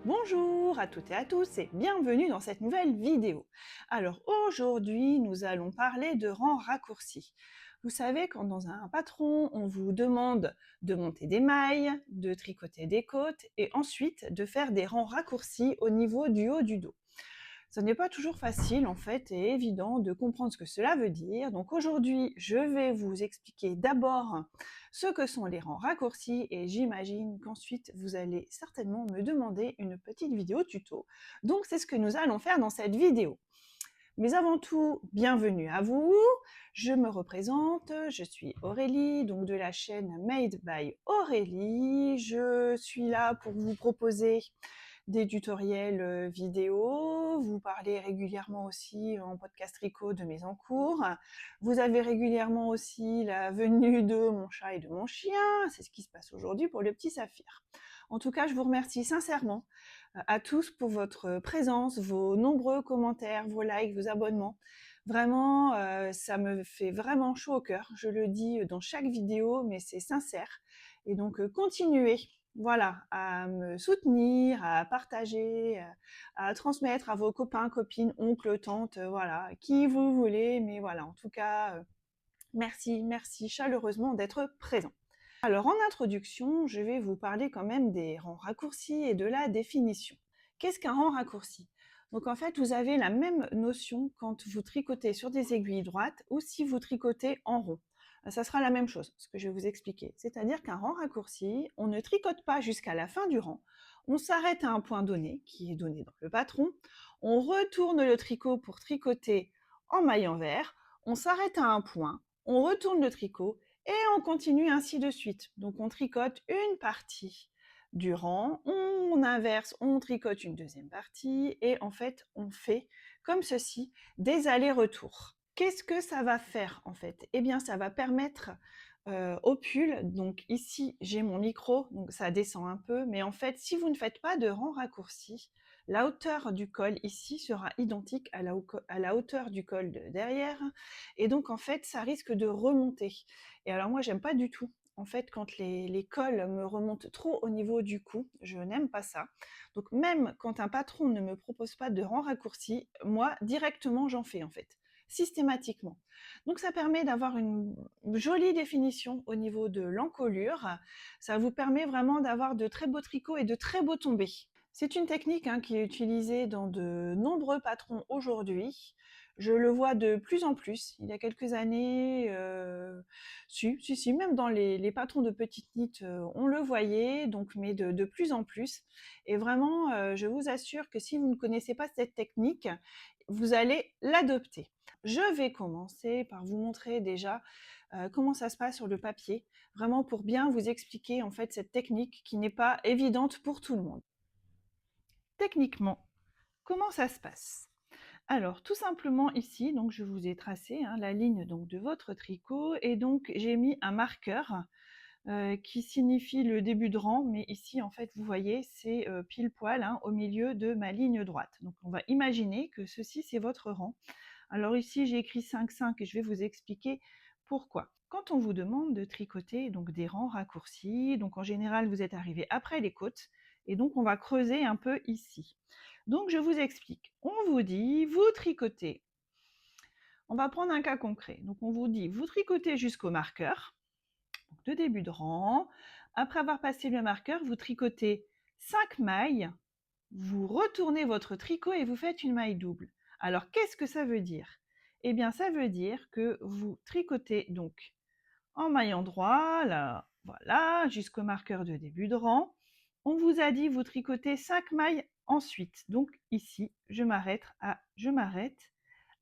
Bonjour à toutes et à tous et bienvenue dans cette nouvelle vidéo. Alors aujourd'hui, nous allons parler de rangs raccourcis. Vous savez, quand dans un patron, on vous demande de monter des mailles, de tricoter des côtes et ensuite de faire des rangs raccourcis au niveau du haut du dos. Ce n'est pas toujours facile en fait et évident de comprendre ce que cela veut dire. Donc aujourd'hui, je vais vous expliquer d'abord ce que sont les rangs raccourcis et j'imagine qu'ensuite vous allez certainement me demander une petite vidéo tuto. Donc c'est ce que nous allons faire dans cette vidéo. Mais avant tout, bienvenue à vous. Je me représente, je suis Aurélie, donc de la chaîne Made by Aurélie. Je suis là pour vous proposer des tutoriels vidéo, vous parlez régulièrement aussi en podcast tricot de mes encours. Vous avez régulièrement aussi la venue de mon chat et de mon chien, c'est ce qui se passe aujourd'hui pour le petit Saphir. En tout cas, je vous remercie sincèrement à tous pour votre présence, vos nombreux commentaires, vos likes, vos abonnements. Vraiment, ça me fait vraiment chaud au cœur. Je le dis dans chaque vidéo, mais c'est sincère. Et donc, continuez, voilà, à me soutenir, à partager, à transmettre à vos copains, copines, oncles, tantes, voilà, qui vous voulez. Mais voilà, en tout cas, merci chaleureusement d'être présent. Alors en introduction, je vais vous parler quand même des rangs raccourcis et de la définition. Qu'est-ce qu'un rang raccourci? Donc en fait, vous avez la même notion quand vous tricotez sur des aiguilles droites ou si vous tricotez en rond. Ça sera la même chose, ce que je vais vous expliquer. C'est-à-dire qu'un rang raccourci, on ne tricote pas jusqu'à la fin du rang, on s'arrête à un point donné, qui est donné dans le patron, on retourne le tricot pour tricoter en maille envers, on s'arrête à un point, on retourne le tricot, et on continue ainsi de suite. Donc on tricote une partie du rang, on inverse, on tricote une deuxième partie, et en fait on fait comme ceci des allers-retours. Qu'est-ce que ça va faire en fait? Eh bien ça va permettre au pull, donc ici j'ai mon micro, donc ça descend un peu, mais en fait si vous ne faites pas de rang raccourci, la hauteur du col ici sera identique à la hauteur du col de derrière, et donc en fait ça risque de remonter. Et alors moi j'aime pas du tout, en fait quand les cols me remontent trop au niveau du cou, je n'aime pas ça. Donc même quand un patron ne me propose pas de rang raccourci, moi directement j'en fais en fait, systématiquement. Donc ça permet d'avoir une jolie définition au niveau de l'encolure, ça vous permet vraiment d'avoir de très beaux tricots et de très beaux tombés. C'est une technique qui est utilisée dans de nombreux patrons aujourd'hui. Je le vois de plus en plus. Il y a quelques années, même dans les patrons de petites knits, on le voyait, donc, mais de plus en plus. Et vraiment, je vous assure que si vous ne connaissez pas cette technique, vous allez l'adopter. Je vais commencer par vous montrer déjà comment ça se passe sur le papier, vraiment pour bien vous expliquer en fait cette technique qui n'est pas évidente pour tout le monde. Techniquement, comment ça se passe? Alors, tout simplement ici, donc je vous ai tracé la ligne donc, de votre tricot et donc j'ai mis un marqueur qui signifie le début de rang, mais ici en fait vous voyez c'est pile poil au milieu de ma ligne droite. Donc on va imaginer que ceci c'est votre rang. Alors ici j'ai écrit 5-5 et je vais vous expliquer pourquoi. Quand on vous demande de tricoter donc des rangs raccourcis, donc en général vous êtes arrivé après les côtes, et donc on va creuser un peu ici. Donc je vous explique. On vous dit, vous tricotez. On va prendre un cas concret. Donc on vous dit, vous tricotez jusqu'au marqueur, donc de début de rang. Après avoir passé le marqueur, vous tricotez 5 mailles, vous retournez votre tricot et vous faites une maille double. Alors qu'est-ce que ça veut dire? Eh bien ça veut dire que vous tricotez donc en maillant droit, là, voilà, jusqu'au marqueur de début de rang. On vous a dit vous tricotez 5 mailles ensuite. Donc ici, je m'arrête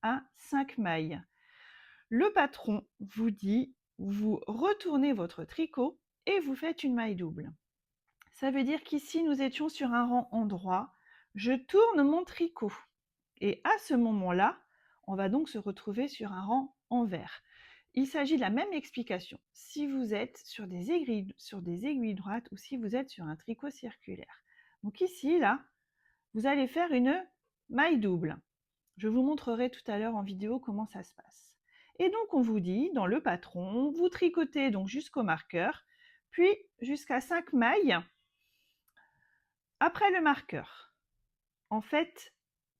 à 5 mailles. Le patron vous dit vous retournez votre tricot et vous faites une maille double. Ça veut dire qu'ici, nous étions sur un rang endroit. Je tourne mon tricot. Et à ce moment-là, on va donc se retrouver sur un rang envers. Il s'agit de la même explication si vous êtes sur des aiguilles droites ou si vous êtes sur un tricot circulaire. Donc ici, là, vous allez faire une maille double. Je vous montrerai tout à l'heure en vidéo comment ça se passe. Et donc on vous dit, dans le patron, vous tricotez donc jusqu'au marqueur, puis jusqu'à 5 mailles, Après le marqueur, en fait,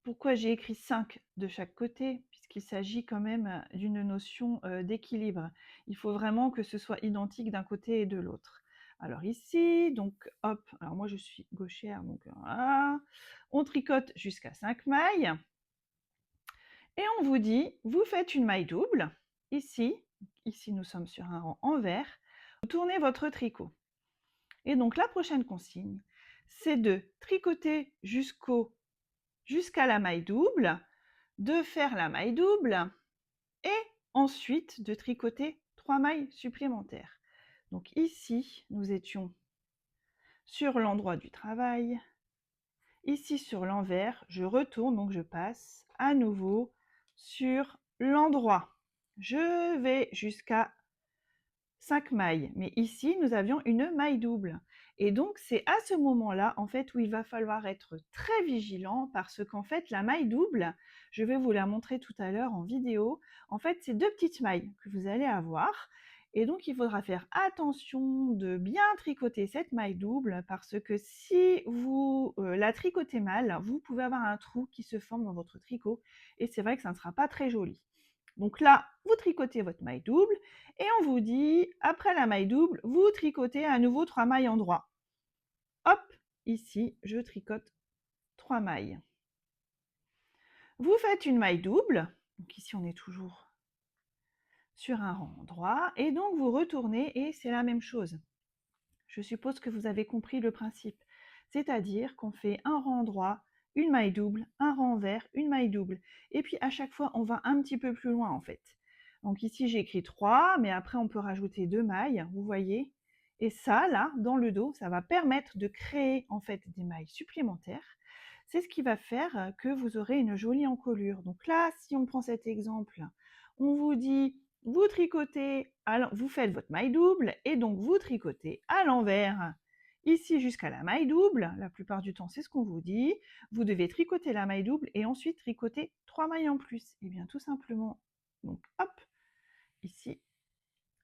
pourquoi j'ai écrit 5 de chaque côté? Puisqu'il s'agit quand même d'une notion d'équilibre. Il faut vraiment que ce soit identique d'un côté et de l'autre. Alors ici, donc hop, alors moi je suis gauchère, donc voilà. On tricote jusqu'à 5 mailles. Et on vous dit, vous faites une maille double, ici nous sommes sur un rang envers, vous tournez votre tricot. Et donc la prochaine consigne, c'est de tricoter jusqu'à la maille double, de faire la maille double et ensuite de tricoter 3 mailles supplémentaires. Donc ici, nous étions sur l'endroit du travail. Ici sur l'envers, je retourne, donc je passe à nouveau sur l'endroit. Je vais jusqu'à 5 mailles, mais ici nous avions une maille double. Et donc c'est à ce moment-là en fait où il va falloir être très vigilant parce qu'en fait la maille double, je vais vous la montrer tout à l'heure en vidéo, en fait c'est 2 petites mailles que vous allez avoir. Et donc il faudra faire attention de bien tricoter cette maille double parce que si vous la tricotez mal, vous pouvez avoir un trou qui se forme dans votre tricot et c'est vrai que ça ne sera pas très joli. Donc là, vous tricotez votre maille double et on vous dit, après la maille double, vous tricotez à nouveau 3 mailles en droit. Hop, ici, je tricote 3 mailles. Vous faites une maille double, donc ici on est toujours sur un rang droit, et donc vous retournez et c'est la même chose. Je suppose que vous avez compris le principe, c'est-à-dire qu'on fait un rang droit, une maille double, un rang vert, une maille double, et puis à chaque fois on va un petit peu plus loin en fait. Donc ici j'ai écrit 3, mais après on peut rajouter 2 mailles, vous voyez. Et ça, là, dans le dos, ça va permettre de créer en fait des mailles supplémentaires. C'est ce qui va faire que vous aurez une jolie encolure. Donc là, si on prend cet exemple, on vous dit, vous tricotez, vous faites votre maille double et donc vous tricotez à l'envers. Ici jusqu'à la maille double, la plupart du temps c'est ce qu'on vous dit. Vous devez tricoter la maille double et ensuite tricoter 3 mailles en plus. Et bien tout simplement, donc hop, ici,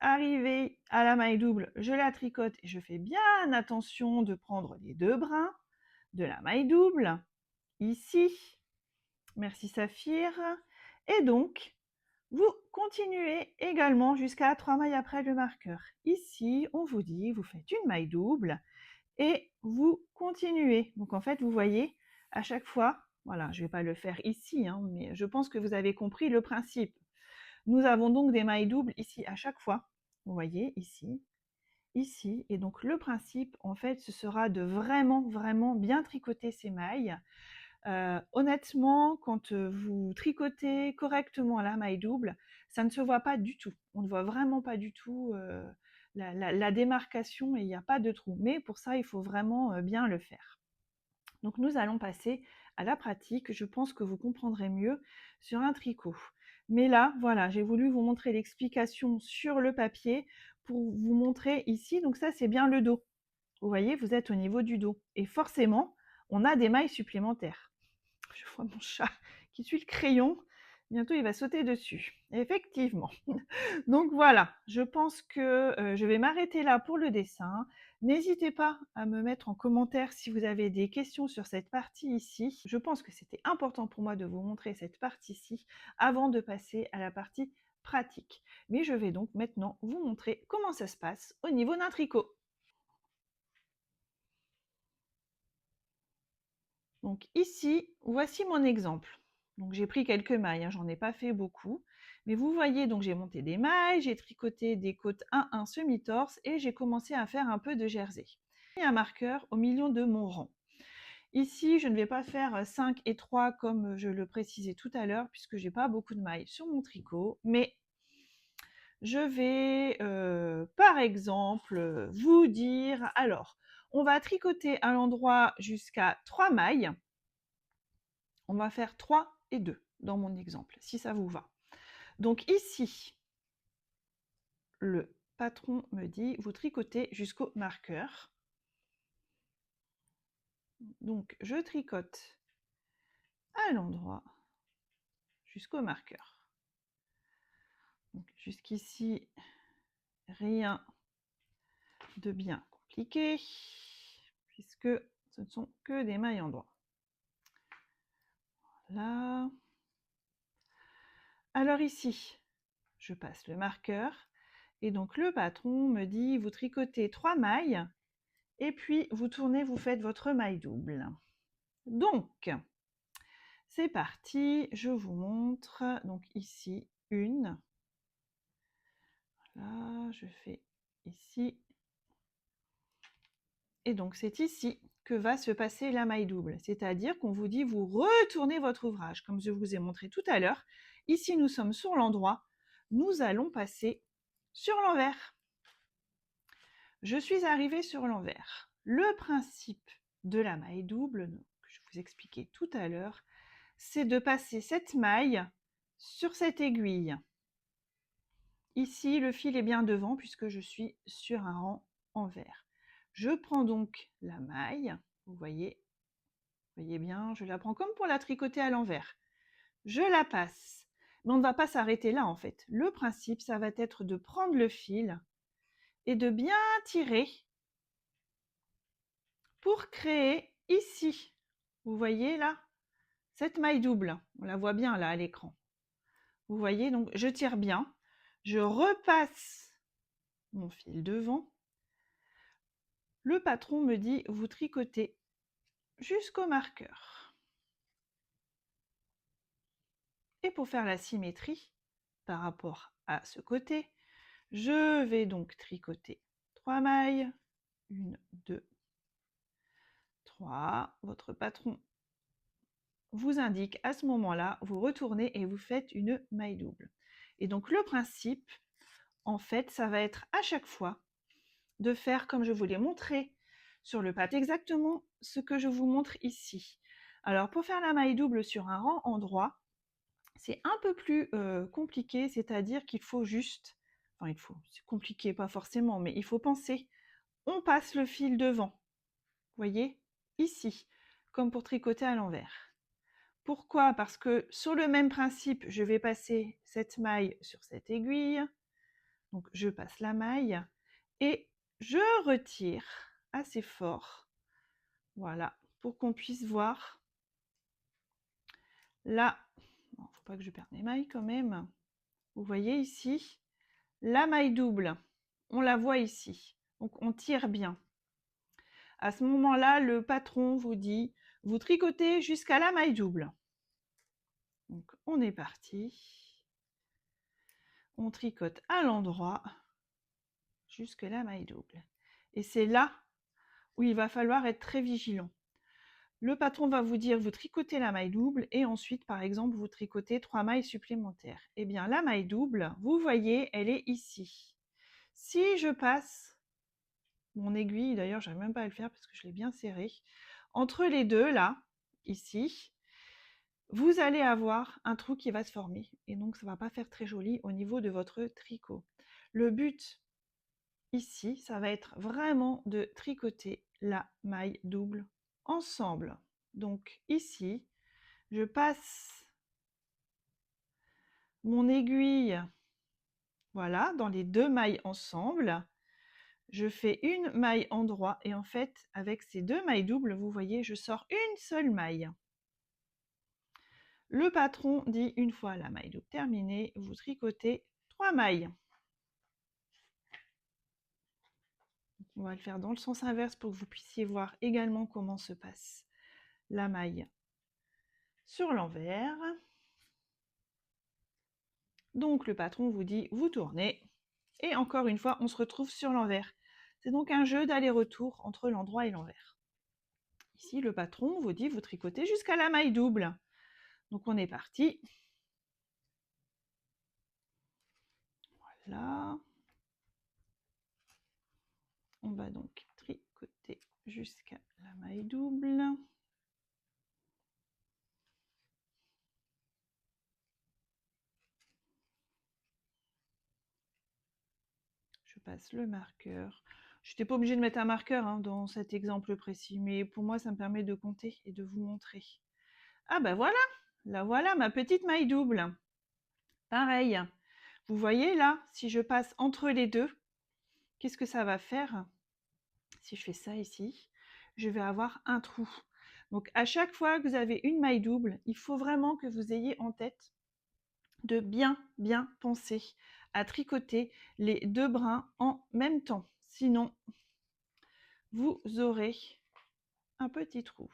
arrivé à la maille double, je la tricote et je fais bien attention de prendre les 2 brins de la maille double, ici, merci Saphir, et donc vous continuez également jusqu'à 3 mailles après le marqueur. Ici, on vous dit, vous faites une maille double et vous continuez. Donc en fait, vous voyez, à chaque fois, voilà, je ne vais pas le faire ici, hein, mais je pense que vous avez compris le principe. Nous avons donc des mailles doubles ici à chaque fois. Vous voyez, ici, ici. Et donc le principe, en fait, ce sera de vraiment, vraiment bien tricoter ces mailles. Honnêtement, quand vous tricotez correctement la maille double, ça ne se voit pas du tout. On ne voit vraiment pas du tout la démarcation et il n'y a pas de trou. Mais pour ça, il faut vraiment bien le faire. Donc nous allons passer à la pratique. Je pense que vous comprendrez mieux sur un tricot. Mais là, voilà, j'ai voulu vous montrer l'explication sur le papier pour vous montrer ici. Donc ça, c'est bien le dos. Vous voyez, vous êtes au niveau du dos. Et forcément, on a des mailles supplémentaires. Je vois mon chat qui suit le crayon. Bientôt, il va sauter dessus. Effectivement. Donc voilà, je pense que je vais m'arrêter là pour le dessin. N'hésitez pas à me mettre en commentaire si vous avez des questions sur cette partie ici. Je pense que c'était important pour moi de vous montrer cette partie-ci avant de passer à la partie pratique. Mais je vais donc maintenant vous montrer comment ça se passe au niveau d'un tricot. Donc ici, voici mon exemple. Donc j'ai pris quelques mailles, hein, j'en ai pas fait beaucoup. Mais vous voyez, donc j'ai monté des mailles, j'ai tricoté des côtes 1-1 semi-torse et j'ai commencé à faire un peu de jersey. J'ai un marqueur au milieu de mon rang. Ici, je ne vais pas faire 5 et 3 comme je le précisais tout à l'heure puisque j'ai pas beaucoup de mailles sur mon tricot, mais je vais par exemple vous dire, alors, on va tricoter à l'endroit jusqu'à 3 mailles. On va faire 3 et 2 dans mon exemple, si ça vous va. Donc ici, le patron me dit, vous tricotez jusqu'au marqueur. Donc je tricote à l'endroit jusqu'au marqueur. Jusqu'ici, rien de bien compliqué, puisque Ce ne sont que des mailles en droit. Voilà. Alors ici, je passe le marqueur et donc le patron me dit vous tricotez 3 mailles et puis vous tournez, vous faites votre maille double. Donc, c'est parti, je vous montre. Donc ici, une. Voilà, je fais ici. Et donc c'est ici que va se passer la maille double. C'est-à-dire qu'on vous dit vous retournez votre ouvrage. Comme je vous ai montré tout à l'heure, ici nous sommes sur l'endroit. Nous allons passer sur l'envers. Je suis arrivée sur l'envers. Le principe de la maille double, que je vous expliquais tout à l'heure, c'est de passer cette maille sur cette aiguille. Ici, le fil est bien devant puisque je suis sur un rang envers. Je prends donc la maille, vous voyez bien, je la prends comme pour la tricoter à l'envers. Je la passe, mais on ne va pas s'arrêter là en fait. Le principe, ça va être de prendre le fil et de bien tirer pour créer ici, vous voyez là, cette maille double. On la voit bien là à l'écran. Vous voyez, donc je tire bien, je repasse mon fil devant. Le patron me dit vous tricotez jusqu'au marqueur. Et pour faire la symétrie par rapport à ce côté, je vais donc tricoter 3 mailles, 1, 2, 3. Votre patron vous indique à ce moment-là, vous retournez et vous faites une maille double. Et donc le principe, en fait, ça va être à chaque fois de faire comme je vous l'ai montré sur le papier, exactement ce que je vous montre ici. Alors pour faire la maille double sur un rang en droit, c'est un peu plus compliqué, c'est-à-dire qu'il faut juste, enfin c'est compliqué pas forcément, mais il faut penser, on passe le fil devant, vous voyez, ici, comme pour tricoter à l'envers. Pourquoi? Parce que sur le même principe, je vais passer cette maille sur cette aiguille, donc je passe la maille et je retire assez fort, voilà, pour qu'on puisse voir là. Il ne faut pas que je perde mes mailles quand même. Vous voyez ici, la maille double, on la voit ici, donc on tire bien. À ce moment-là, le patron vous dit, vous tricotez jusqu'à la maille double. Donc on est parti. On tricote à l'endroit jusque la maille double. Et c'est là où il va falloir être très vigilant. Le patron va vous dire, vous tricotez la maille double et ensuite, par exemple, vous tricotez 3 mailles supplémentaires. Eh bien, la maille double, vous voyez, elle est ici. Si je passe mon aiguille, d'ailleurs, je n'arrive même pas à le faire parce que je l'ai bien serré, entre les deux, là, ici, vous allez avoir un trou qui va se former. Et donc, ça ne va pas faire très joli au niveau de votre tricot. Le but, ici, ça va être vraiment de tricoter la maille double ensemble. Donc ici, je passe mon aiguille, voilà, dans les 2 mailles ensemble. Je fais une maille en droit et en fait, avec ces 2 mailles doubles, vous voyez, je sors une seule maille. Le patron dit, une fois la maille double terminée, vous tricotez 3 mailles. On va le faire dans le sens inverse pour que vous puissiez voir également comment se passe la maille sur l'envers. Donc le patron vous dit, vous tournez, et encore une fois, on se retrouve sur l'envers. C'est donc un jeu d'aller-retour entre l'endroit et l'envers. Ici, le patron vous dit, vous tricotez jusqu'à la maille double. Donc on est parti. Voilà. On va donc tricoter jusqu'à la maille double. Je passe le marqueur. Je n'étais pas obligée de mettre un marqueur dans cet exemple précis, mais pour moi, ça me permet de compter et de vous montrer. Ah ben voilà, là voilà ma petite maille double. Pareil, vous voyez là, si je passe entre les deux, qu'est-ce que ça va faire? Si je fais ça ici, je vais avoir un trou. Donc à chaque fois que vous avez une maille double, il faut vraiment que vous ayez en tête de bien penser à tricoter les 2 brins en même temps. Sinon, vous aurez un petit trou.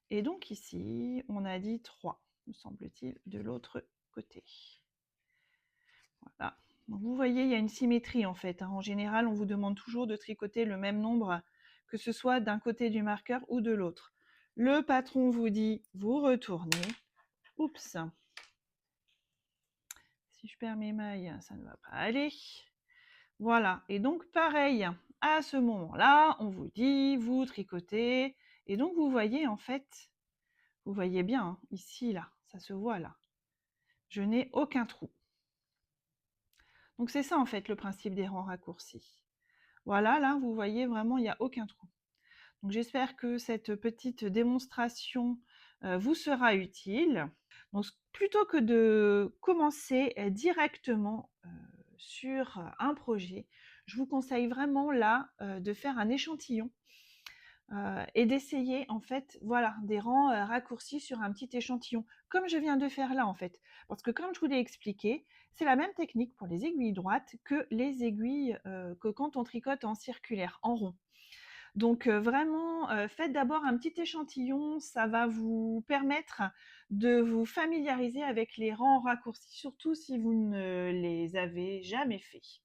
Et donc ici, on a dit 3, me semble-t-il, de l'autre côté. Voilà. Donc vous voyez, il y a une symétrie en fait. En général, on vous demande toujours de tricoter le même nombre, que ce soit d'un côté du marqueur ou de l'autre. Le patron vous dit, vous retournez. Oups. Si je perds mes mailles, ça ne va pas aller. Voilà. Et donc pareil, à ce moment-là, on vous dit, vous tricotez. Et donc vous voyez en fait, vous voyez bien, hein, ici, là, ça se voit là. Je n'ai aucun trou. Donc c'est ça en fait le principe des rangs raccourcis. Voilà, là, vous voyez vraiment, il n'y a aucun trou. Donc j'espère que cette petite démonstration vous sera utile. Donc plutôt que de commencer directement sur un projet, je vous conseille vraiment là de faire un échantillon et d'essayer en fait voilà des rangs raccourcis sur un petit échantillon comme je viens de faire là en fait, parce que comme je vous l'ai expliqué, c'est la même technique pour les aiguilles droites que les aiguilles que quand on tricote en circulaire, en rond. Donc vraiment, faites d'abord un petit échantillon, ça va vous permettre de vous familiariser avec les rangs raccourcis, surtout si vous ne les avez jamais faits.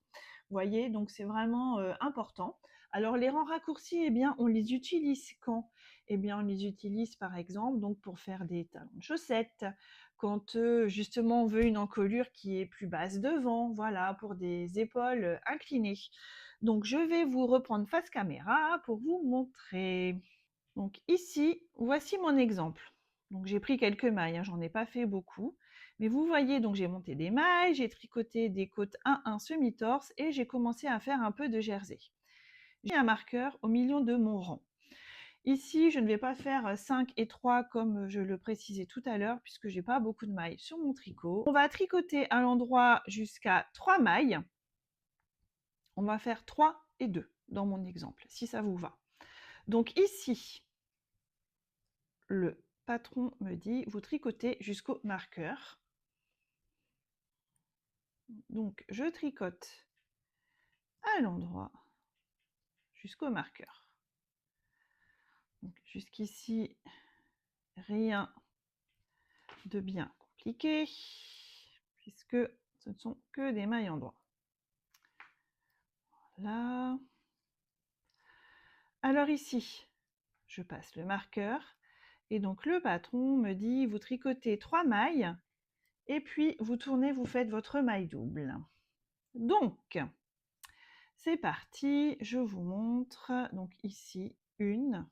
Vous voyez, donc c'est vraiment important. Alors les rangs raccourcis, eh bien, on les utilise quand? Eh bien, on les utilise par exemple donc pour faire des talons de chaussettes, quand justement on veut une encolure qui est plus basse devant, voilà, pour des épaules inclinées. Donc je vais vous reprendre face caméra pour vous montrer. Donc ici, voici mon exemple. Donc j'ai pris quelques mailles, hein, j'en ai pas fait beaucoup. Mais vous voyez, donc j'ai monté des mailles, j'ai tricoté des côtes 1-1 semi-torse et j'ai commencé à faire un peu de jersey. J'ai un marqueur au milieu de mon rang. Ici, je ne vais pas faire 5 et 3 comme je le précisais tout à l'heure puisque j'ai pas beaucoup de mailles sur mon tricot. On va tricoter à l'endroit jusqu'à 3 mailles. On va faire 3 et 2 dans mon exemple, si ça vous va. Donc ici, le patron me dit, vous tricotez jusqu'au marqueur. Donc je tricote à l'endroit jusqu'au marqueur. Jusqu'ici, rien de bien compliqué, puisque ce ne sont que des mailles en droit. Voilà. Alors ici, je passe le marqueur, et donc le patron me dit, vous tricotez 3 mailles, et puis vous tournez, vous faites votre maille double. Donc, c'est parti, je vous montre. Donc ici, une.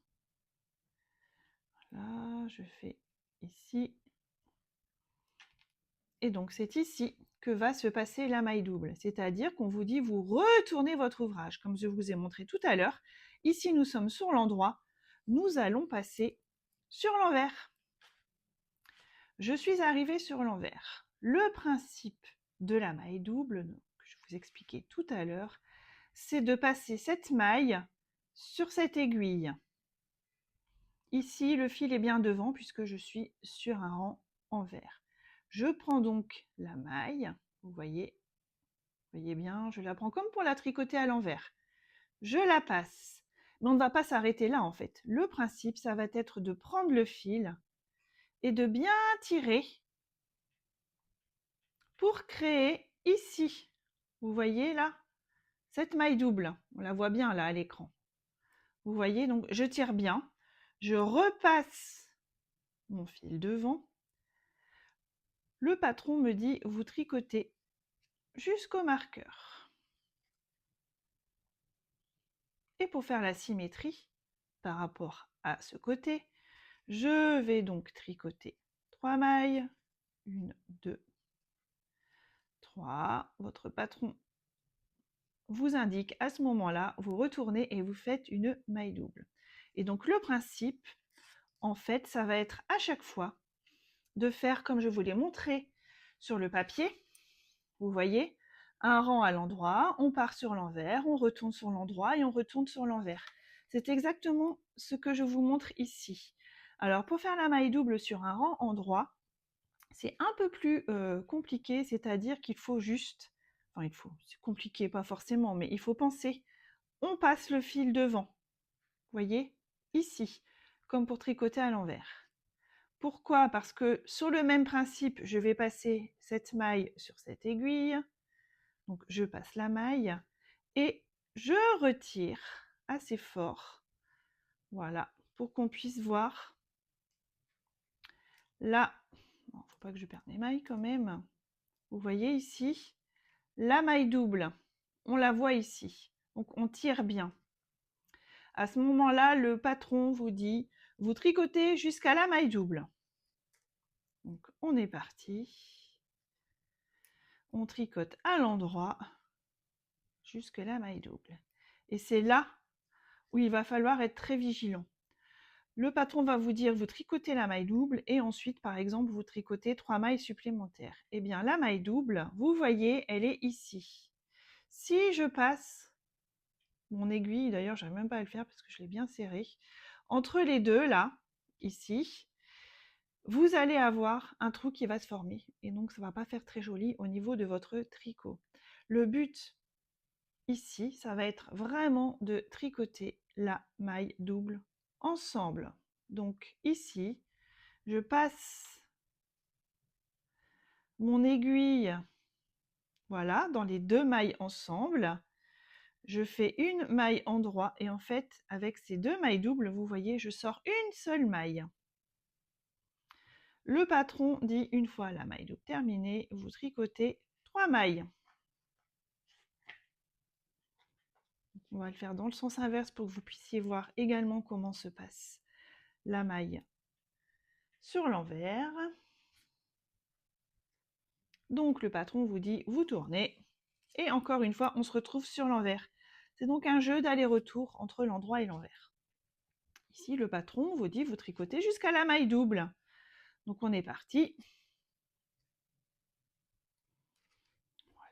Voilà, je fais ici. Et donc c'est ici que va se passer la maille double. C'est-à-dire qu'on vous dit, vous retournez votre ouvrage, comme je vous ai montré tout à l'heure. Ici, nous sommes sur l'endroit. Nous allons passer sur l'envers. Je suis arrivée sur l'envers. Le principe de la maille double, que je vous expliquais tout à l'heure, c'est de passer cette maille sur cette aiguille. Ici, le fil est bien devant puisque je suis sur un rang envers. Je prends donc la maille, vous voyez bien, je la prends comme pour la tricoter à l'envers. Je la passe, mais on ne va pas s'arrêter là en fait. Le principe, ça va être de prendre le fil et de bien tirer pour créer ici, vous voyez là, cette maille double. On la voit bien là à l'écran. Vous voyez, donc je tire bien, je repasse mon fil devant. Le patron me dit, vous tricotez jusqu'au marqueur. Et pour faire la symétrie par rapport à ce côté, je vais donc tricoter 3 mailles, 1, 2, 3. Votre patron vous indique à ce moment-là, vous retournez et vous faites une maille double. Et donc le principe, en fait, ça va être à chaque fois de faire comme je vous l'ai montré sur le papier. Vous voyez, un rang à l'endroit, on part sur l'envers, on retourne sur l'endroit et on retourne sur l'envers. C'est exactement ce que je vous montre ici. Alors pour faire la maille double sur un rang endroit, c'est un peu plus compliqué, c'est-à-dire qu'il faut juste, enfin c'est compliqué, pas forcément, mais il faut penser, on passe le fil devant, vous voyez, ici, comme pour tricoter à l'envers. Pourquoi? Parce que sur le même principe, je vais passer cette maille sur cette aiguille, donc je passe la maille, et je retire assez fort, voilà, pour qu'on puisse voir là, il ne faut pas que je perde mes mailles quand même, vous voyez ici, la maille double, on la voit ici, donc on tire bien. À ce moment-là, le patron vous dit, vous tricotez jusqu'à la maille double. Donc on est parti, on tricote à l'endroit jusque la maille double. Et c'est là où il va falloir être très vigilant. Le patron va vous dire, vous tricotez la maille double et ensuite, par exemple, vous tricotez 3 mailles supplémentaires. Eh bien, la maille double, vous voyez, elle est ici. Si je passe mon aiguille, d'ailleurs, je n'arrive même pas à le faire parce que je l'ai bien serré, entre les deux, là, ici, vous allez avoir un trou qui va se former. Et donc, ça ne va pas faire très joli au niveau de votre tricot. Le but, ici, ça va être vraiment de tricoter la maille double ensemble. Donc ici, je passe mon aiguille, voilà, dans les 2 mailles ensemble. Je fais une maille en droit et en fait, avec ces 2 mailles doubles, vous voyez, je sors une seule maille. Le patron dit, une fois la maille double terminée, vous tricotez 3 mailles. On va le faire dans le sens inverse pour que vous puissiez voir également comment se passe la maille sur l'envers. Donc le patron vous dit, vous tournez, et encore une fois, on se retrouve sur l'envers. C'est donc un jeu d'aller-retour entre l'endroit et l'envers. Ici, le patron vous dit, vous tricotez jusqu'à la maille double. Donc on est parti.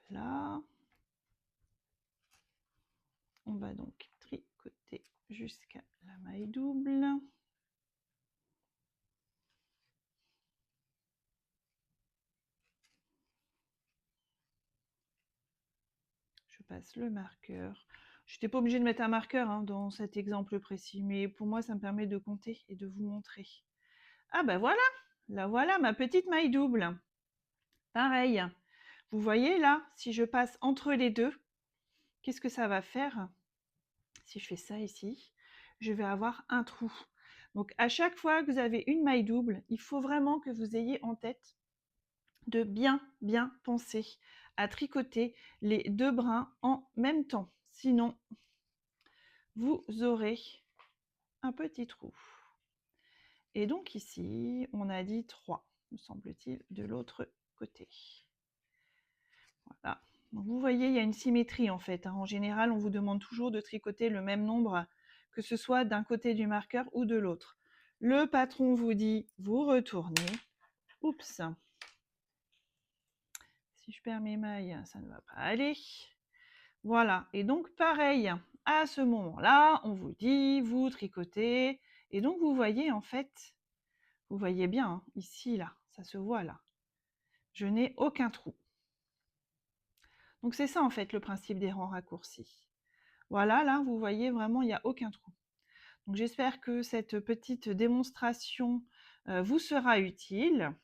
Voilà. On va donc tricoter jusqu'à la maille double. Je passe le marqueur. Je n'étais pas obligée de mettre un marqueur dans cet exemple précis, mais pour moi, ça me permet de compter et de vous montrer. Ah ben voilà, là voilà ma petite maille double. Pareil, vous voyez là, si je passe entre les deux, qu'est-ce que ça va faire? Si je fais ça ici, je vais avoir un trou. Donc à chaque fois que vous avez une maille double, il faut vraiment que vous ayez en tête de bien penser à tricoter les 2 brins en même temps. Sinon, vous aurez un petit trou. Et donc ici, on a dit 3, me semble-t-il, de l'autre côté. Voilà. Donc vous voyez, il y a une symétrie en fait. En général, on vous demande toujours de tricoter le même nombre, que ce soit d'un côté du marqueur ou de l'autre. Le patron vous dit, vous retournez. Oups. Si je perds mes mailles, ça ne va pas aller. Voilà. Et donc pareil, à ce moment-là, on vous dit, vous tricotez. Et donc vous voyez en fait, vous voyez bien, ici, là, ça se voit là. Je n'ai aucun trou. Donc c'est ça en fait le principe des rangs raccourcis. Voilà, là, vous voyez vraiment, il n'y a aucun trou. Donc j'espère que cette petite démonstration vous sera utile.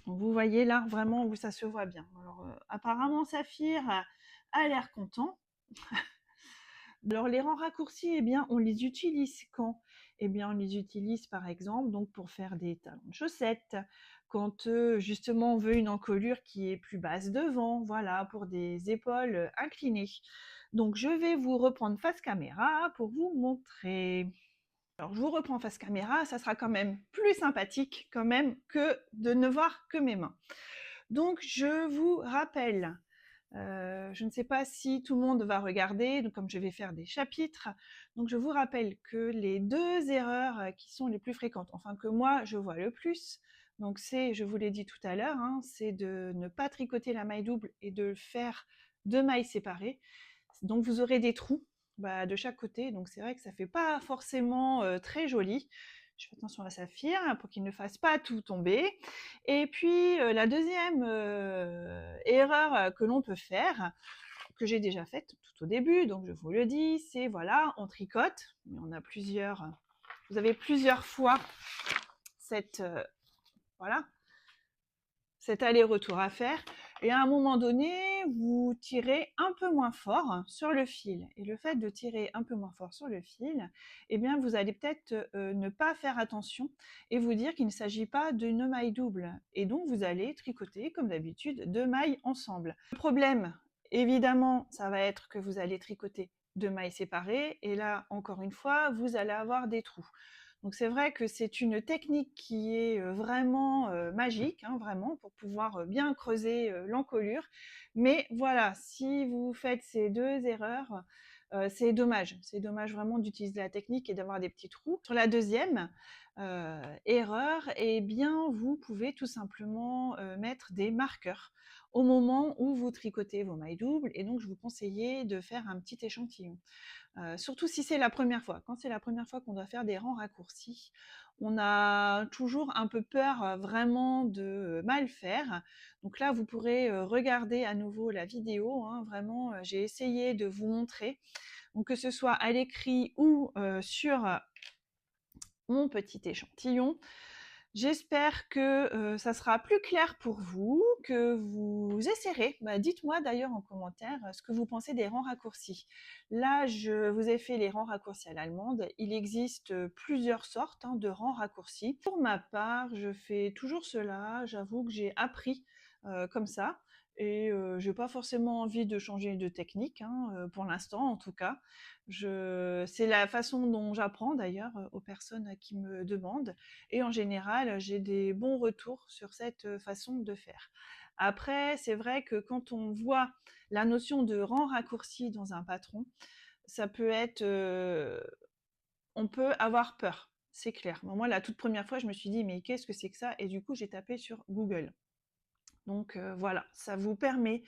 Donc, vous voyez là, vraiment, où ça se voit bien. Alors, apparemment, Saphir a l'air content. Alors, les rangs raccourcis, eh bien, on les utilise quand? Eh bien, on les utilise, par exemple, donc pour faire des talons de chaussettes, quand, justement, on veut une encolure qui est plus basse devant, voilà, pour des épaules inclinées. Donc, je vais vous reprendre face caméra pour vous montrer. Alors, je vous reprends face caméra, ça sera quand même plus sympathique quand même que de ne voir que mes mains. Donc, je vous rappelle, je ne sais pas si tout le monde va regarder, donc comme je vais faire des chapitres, donc je vous rappelle que les 2 erreurs qui sont les plus fréquentes, enfin que moi je vois le plus, donc c'est, je vous l'ai dit tout à l'heure, c'est de ne pas tricoter la maille double et de faire 2 mailles séparées. Donc vous aurez des trous. de chaque côté, donc c'est vrai que ça fait pas forcément très joli. Je fais attention à Saphir pour qu'il ne fasse pas tout tomber. Et puis la deuxième erreur que l'on peut faire, que j'ai déjà faite tout au début, donc je vous le dis, c'est voilà, on tricote, mais on a plusieurs, vous avez plusieurs fois cette voilà, cet aller-retour à faire, et à un moment donné, vous tirez un peu moins fort sur le fil. Et le fait de tirer un peu moins fort sur le fil, eh bien, vous allez peut-être ne pas faire attention et vous dire qu'il ne s'agit pas d'une maille double. Et donc, vous allez tricoter, comme d'habitude, 2 mailles ensemble. Le problème, évidemment, ça va être que vous allez tricoter 2 mailles séparées, et là, encore une fois, vous allez avoir des trous. Donc c'est vrai que c'est une technique qui est vraiment magique, hein, vraiment, pour pouvoir bien creuser l'encolure. Mais voilà, si vous faites ces 2 erreurs, c'est dommage. C'est dommage vraiment d'utiliser la technique et d'avoir des petits trous. Sur la deuxième erreur, eh bien, vous pouvez tout simplement mettre des marqueurs au moment où vous tricotez vos mailles doubles. Et donc, je vous conseillais de faire un petit échantillon. Surtout si c'est la première fois. Quand c'est la première fois qu'on doit faire des rangs raccourcis, on a toujours un peu peur vraiment de mal faire. Donc là, vous pourrez regarder à nouveau la vidéo, hein, vraiment, j'ai essayé de vous montrer, donc que ce soit à l'écrit ou sur mon petit échantillon. J'espère que ça sera plus clair pour vous, que vous essaierez. Dites-moi d'ailleurs en commentaire ce que vous pensez des rangs raccourcis. Là, je vous ai fait les rangs raccourcis à l'allemande. Il existe plusieurs sortes de rangs raccourcis. Pour ma part, je fais toujours cela. J'avoue que j'ai appris comme ça. Et je n'ai pas forcément envie de changer de technique, pour l'instant en tout cas. C'est la façon dont j'apprends d'ailleurs aux personnes qui me demandent. Et en général, j'ai des bons retours sur cette façon de faire. Après, c'est vrai que quand on voit la notion de rang raccourci dans un patron, ça peut être... on peut avoir peur, c'est clair. Moi, la toute première fois, je me suis dit, mais qu'est-ce que c'est que ça? Et du coup, j'ai tapé sur Google. Donc voilà, ça vous permet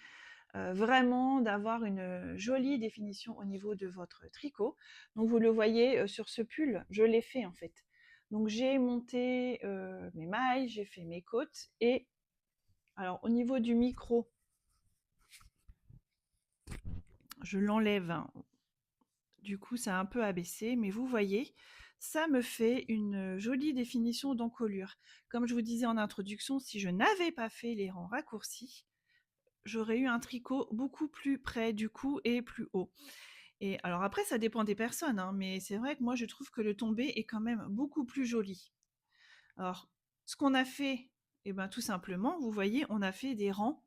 vraiment d'avoir une jolie définition au niveau de votre tricot. Donc vous le voyez sur ce pull, je l'ai fait en fait. Donc j'ai monté mes mailles, j'ai fait mes côtes, et alors au niveau du micro, je l'enlève, hein. Du coup ça a un peu abaissé, mais vous voyez, ça me fait une jolie définition d'encolure. Comme je vous disais en introduction, si je n'avais pas fait les rangs raccourcis, j'aurais eu un tricot beaucoup plus près du cou et plus haut. Et alors après, ça dépend des personnes, mais c'est vrai que moi, je trouve que le tombé est quand même beaucoup plus joli. Alors, ce qu'on a fait, tout simplement, vous voyez, on a fait des rangs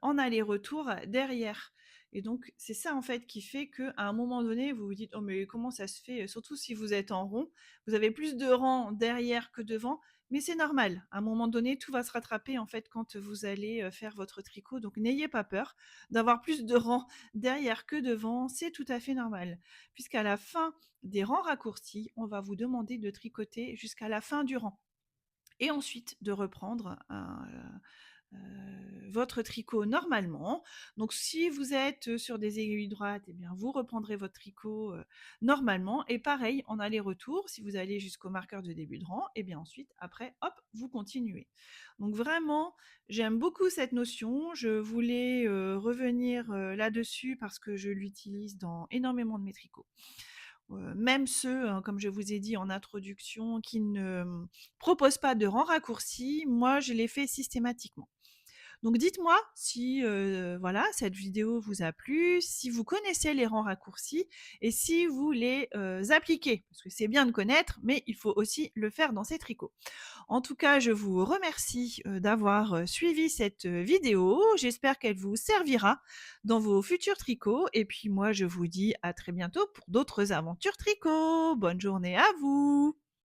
en aller-retour derrière. Et donc, c'est ça, en fait, qui fait qu'à un moment donné, vous vous dites, oh, mais comment ça se fait? Surtout si vous êtes en rond, vous avez plus de rangs derrière que devant, mais c'est normal. À un moment donné, tout va se rattraper, en fait, quand vous allez faire votre tricot. Donc, n'ayez pas peur d'avoir plus de rangs derrière que devant, c'est tout à fait normal. Puisqu'à la fin des rangs raccourcis, on va vous demander de tricoter jusqu'à la fin du rang. Et ensuite, de reprendre votre tricot normalement. Donc si vous êtes sur des aiguilles droites, eh bien, vous reprendrez votre tricot normalement. Et pareil, en aller-retour, si vous allez jusqu'au marqueur de début de rang, et bien ensuite, après, hop, vous continuez. Donc vraiment, j'aime beaucoup cette notion. Je voulais revenir là-dessus parce que je l'utilise dans énormément de mes tricots. Même ceux, comme je vous ai dit en introduction, qui ne proposent pas de rang raccourci, moi je les fais systématiquement. Donc dites-moi si voilà, cette vidéo vous a plu, si vous connaissez les rangs raccourcis et si vous les appliquez. Parce que c'est bien de connaître, mais il faut aussi le faire dans ses tricots. En tout cas, je vous remercie d'avoir suivi cette vidéo. J'espère qu'elle vous servira dans vos futurs tricots. Et puis moi, je vous dis à très bientôt pour d'autres aventures tricot. Bonne journée à vous!